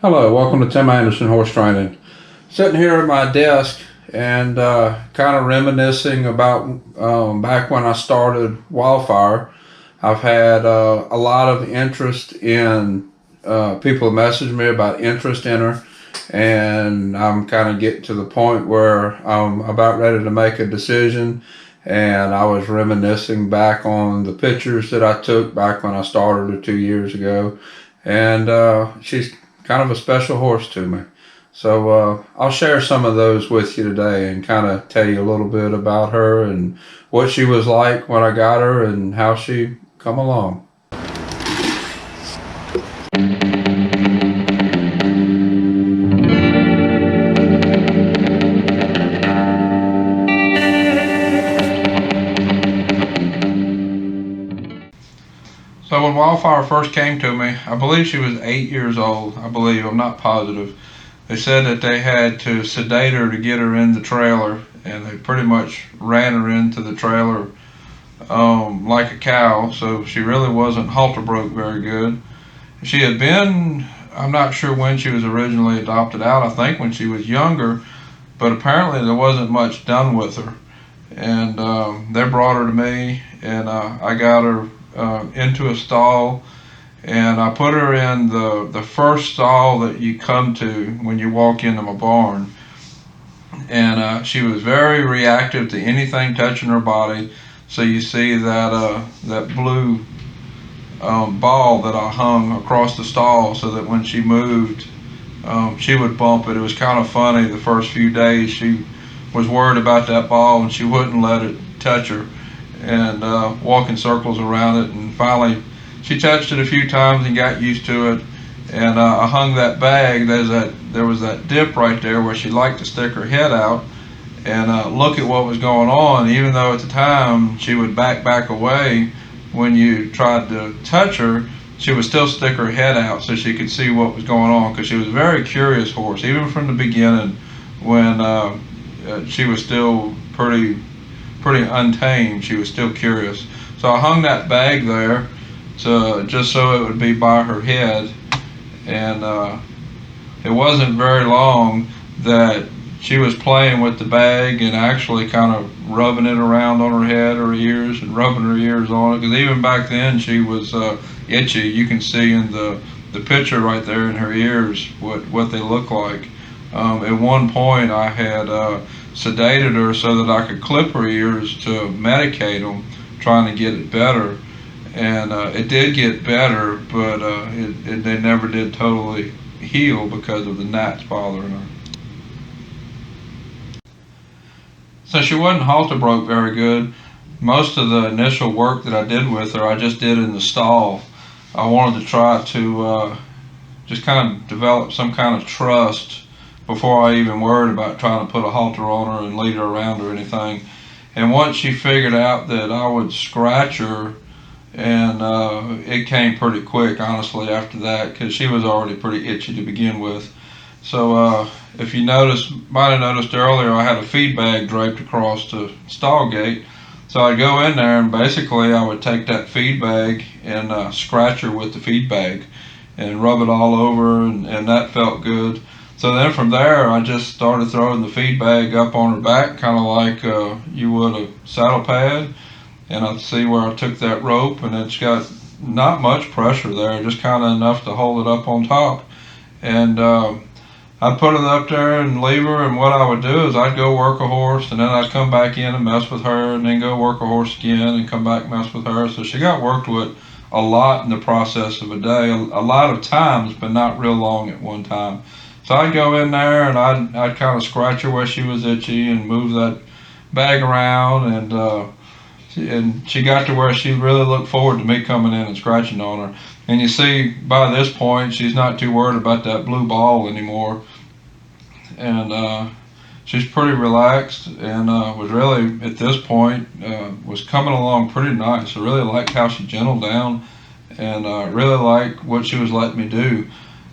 Hello, welcome to Tim Anderson Horse Training. Sitting here at my desk and kind of reminiscing about back when I started Wildfire. I've had a lot of interest in people message me about interest in her, and I'm kind of getting to the point where I'm about ready to make a decision. And I was reminiscing back on the pictures that I took back when I started her 2 years ago, and she's kind of a special horse to me. So I'll share some of those with you today and kind of tell you a little bit about her and what she was like when I got her and how she come along. So when Wildfire first came to me, I believe she was 8 years old. I'm not positive. They said that they had to sedate her to get her in the trailer, and they pretty much ran her into the trailer like a cow, so she really wasn't halter broke very good. She had been, I'm not sure when she was originally adopted out, I think when she was younger, but apparently there wasn't much done with her. And they brought her to me, and I got her into a stall, and I put her in the first stall that you come to when you walk into my barn. And she was very reactive to anything touching her body. So you see that blue ball that I hung across the stall so that when she moved, she would bump it. It was kind of funny the first few days. She was worried about that ball and she wouldn't let it touch her, and walk in circles around it. And finally she touched it a few times and got used to it. And I hung that bag. There was that dip right there where she liked to stick her head out and look at what was going on, even though at the time she would back away. When you tried to touch her, she would still stick her head out so she could see what was going on, because she was a very curious horse, even from the beginning, when she was still pretty untamed. She was still curious. So I hung that bag there just so it would be by her head. And it wasn't very long that she was playing with the bag and actually kind of rubbing it around on her head, her ears, and rubbing her ears on it. Because even back then she was itchy. You can see in the picture right there in her ears what they look like. At one point I had sedated her so that I could clip her ears to medicate them, trying to get it better. And it did get better, but they never did totally heal because of the gnats bothering her. So she wasn't halter broke very good. Most of the initial work that I did with her, I just did in the stall. I wanted to try to just kind of develop some kind of trust before I even worried about trying to put a halter on her and lead her around or anything. And once she figured out that I would scratch her, and it came pretty quick, honestly, after that, because she was already pretty itchy to begin with. So if you might have noticed earlier, I had a feed bag draped across the stall gate. So I'd go in there and basically I would take that feed bag and scratch her with the feed bag and rub it all over, and that felt good. So then from there I just started throwing the feed bag up on her back, kind of like you would a saddle pad. And I'd see where I took that rope, and it's got not much pressure there, just kind of enough to hold it up on top. And I'd put it up there and leave her, and what I would do is I'd go work a horse, and then I'd come back in and mess with her, and then go work a horse again and come back and mess with her. So she got worked with a lot in the process of a day, a lot of times, but not real long at one time. So I'd go in there and I'd kind of scratch her where she was itchy and move that bag around, and she got to where she really looked forward to me coming in and scratching on her. And you see by this point she's not too worried about that blue ball anymore, and she's pretty relaxed, and was really at this point was coming along pretty nice. I really liked how she gentled down, and really liked what she was letting me do.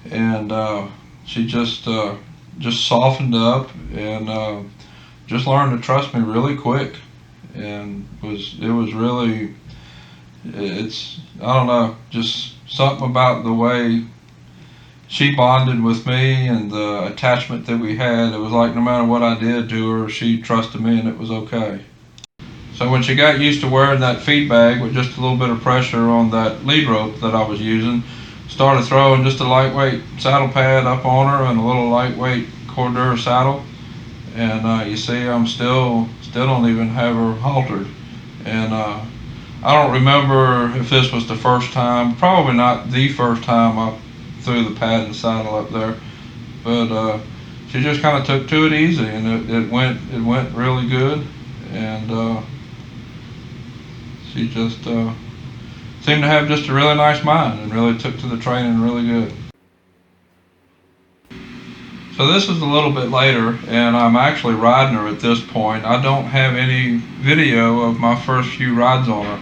And she just softened up, and just learned to trust me really quick. And it was really, it's, I don't know, just something about the way she bonded with me, and the attachment that we had, it was like no matter what I did to her, she trusted me and it was okay. So when she got used to wearing that feed bag with just a little bit of pressure on that lead rope that I was using, started throwing just a lightweight saddle pad up on her and a little lightweight Cordura saddle, and you see I'm still don't even have her haltered. And I don't remember if this was the first time, probably not the first time I threw the pad and saddle up there, but she just kind of took to it easy, and it went really good, and she just seemed to have just a really nice mind and really took to the training really good. So this is a little bit later, and I'm actually riding her at this point. I don't have any video of my first few rides on her.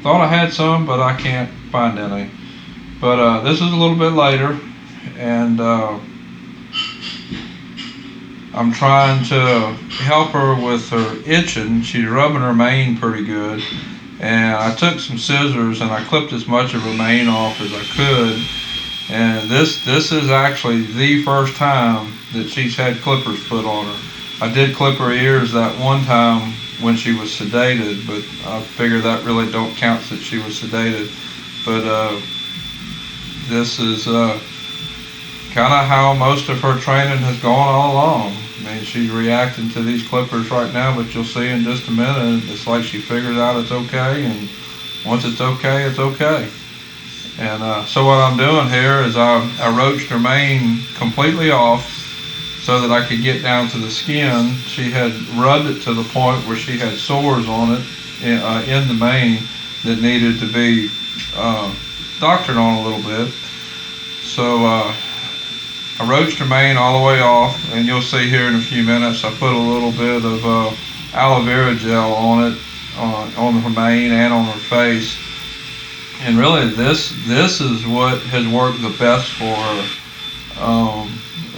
Thought I had some, but I can't find any. But this is a little bit later, and I'm trying to help her with her itching. She's rubbing her mane pretty good, and I took some scissors and I clipped as much of her mane off as I could. And this is actually the first time that she's had clippers put on her. I did clip her ears that one time when she was sedated, but I figure that really don't count since she was sedated. But this is kind of how most of her training has gone all along. I mean, she's reacting to these clippers right now, but you'll see in just a minute, it's like she figures out it's okay, and once it's okay, it's okay. And so what I'm doing here is I roached her mane completely off so that I could get down to the skin. She had rubbed it to the point where she had sores on it in the mane that needed to be doctored on a little bit. So I roached her mane all the way off, and you'll see here in a few minutes I put a little bit of aloe vera gel on it, on her mane and on her face. And really, this is what has worked the best for her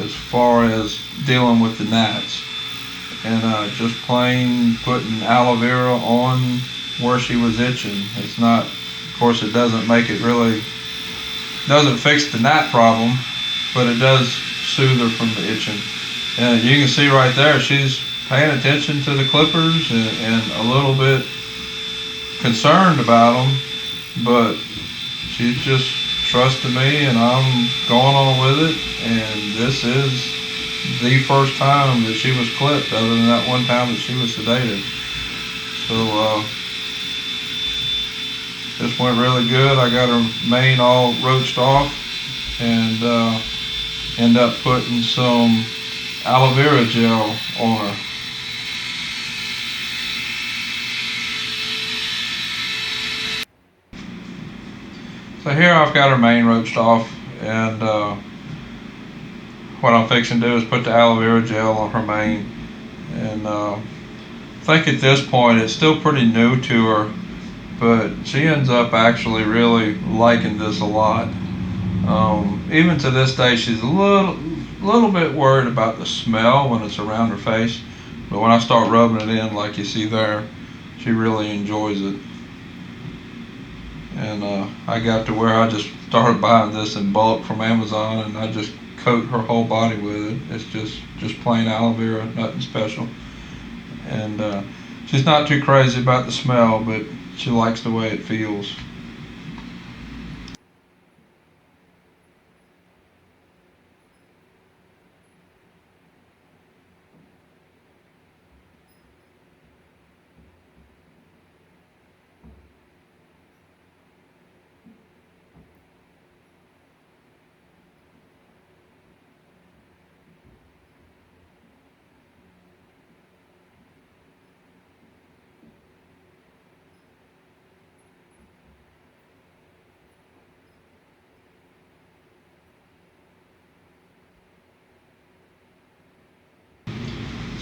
as far as dealing with the gnats. And just plain putting aloe vera on where she was itching. It's not, of course, it doesn't make it really, doesn't fix the gnat problem, but it does soothe her from the itching. And you can see right there, she's paying attention to the clippers and a little bit concerned about them. But she's just trusting me, and I'm going on with it. And this is the first time that she was clipped, other than that one time that she was sedated. So this went really good. I got her mane all roached off, and end up putting some aloe vera gel on her. So here I've got her mane roached off, and what I'm fixing to do is put the aloe vera gel on her mane. And I think at this point it's still pretty new to her, but she ends up actually really liking this a lot. Even to this day, she's a little bit worried about the smell when it's around her face, but when I start rubbing it in like you see there, she really enjoys it. And I got to where I just started buying this in bulk from Amazon, and I just coat her whole body with it. It's just plain aloe vera, nothing special. And she's not too crazy about the smell, but she likes the way it feels.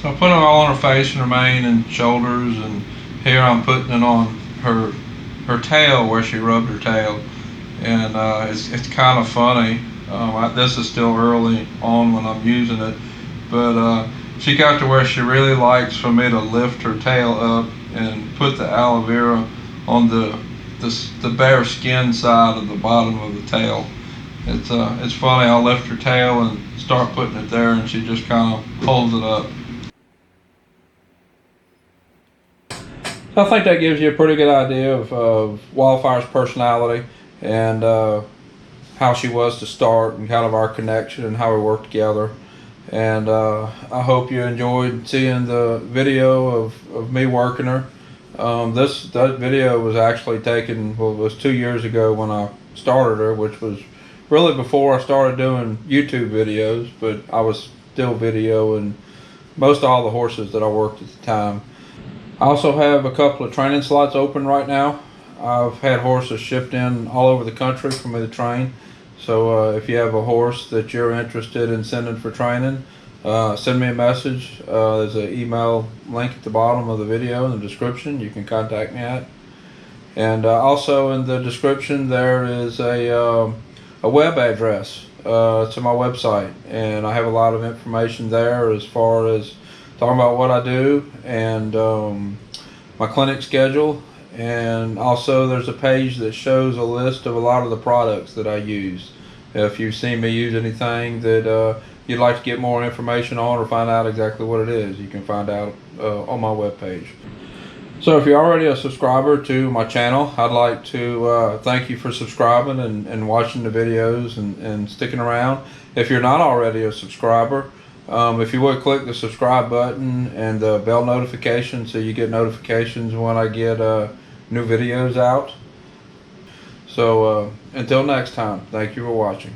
So I put it all on her face and her mane and shoulders, and here I'm putting it on her tail where she rubbed her tail. And it's kind of funny. This is still early on when I'm using it, but she got to where she really likes for me to lift her tail up and put the aloe vera on the bare skin side of the bottom of the tail. It's funny. I'll lift her tail and start putting it there, and she just kind of holds it up. So I think that gives you a pretty good idea of Wildfire's personality and how she was to start, and kind of our connection and how we work together. And I hope you enjoyed seeing the video of me working her. That video was actually taken, well, it was 2 years ago when I started her, which was really before I started doing YouTube videos, but I was still videoing most all the horses that I worked at the time. I also have a couple of training slots open right now. I've had horses shipped in all over the country for me to train. So if you have a horse that you're interested in sending for training, send me a message. There's an email link at the bottom of the video in the description you can contact me at. And also in the description there is a web address to my website, and I have a lot of information there as far as talking about what I do and my clinic schedule. And also there's a page that shows a list of a lot of the products that I use. If you've seen me use anything that you'd like to get more information on or find out exactly what it is, you can find out on my webpage. So if you're already a subscriber to my channel, I'd like to thank you for subscribing and watching the videos and sticking around. If you're not already a subscriber, if you would click the subscribe button and the bell notification so you get notifications when I get new videos out. So until next time, thank you for watching.